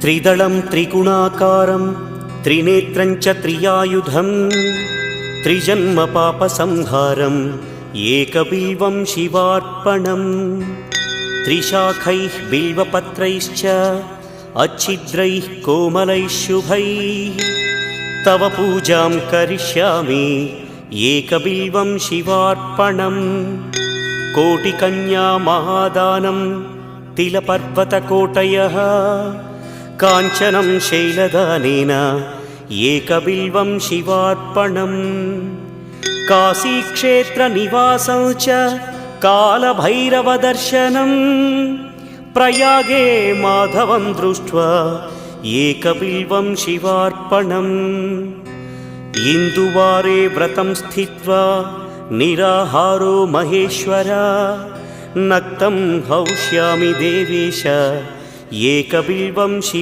त्रिदलं त्रिगुणाकारं त्रिनेत्रं च त्रियायुधं त्रिजन्मपापसंहारम् एकबिल्वं शिवार्पणम् त्रिशाखैः बिल्वपत्रैश्च अच्छिद्रैः कोमलैः शुभैः तव पूजां करिष्यामि एकबिल्वं शिवार्पणम् कोटिकन्या महादानं तिलपर्वतकोटयः काञ्चनं शैलदानेन एकबिल्वं शिवार्पणम् काशीक्षेत्रनिवासं च कालभैरवदर्शनम् प्रयागे माधवं दृष्ट्वा एकबिल्वं शिवार्पणम् इन्दुवारे व्रतं स्थित्वा निराहारो महेश्वर नक्तं हौष्यामि देवेश एकबिल्वं शिव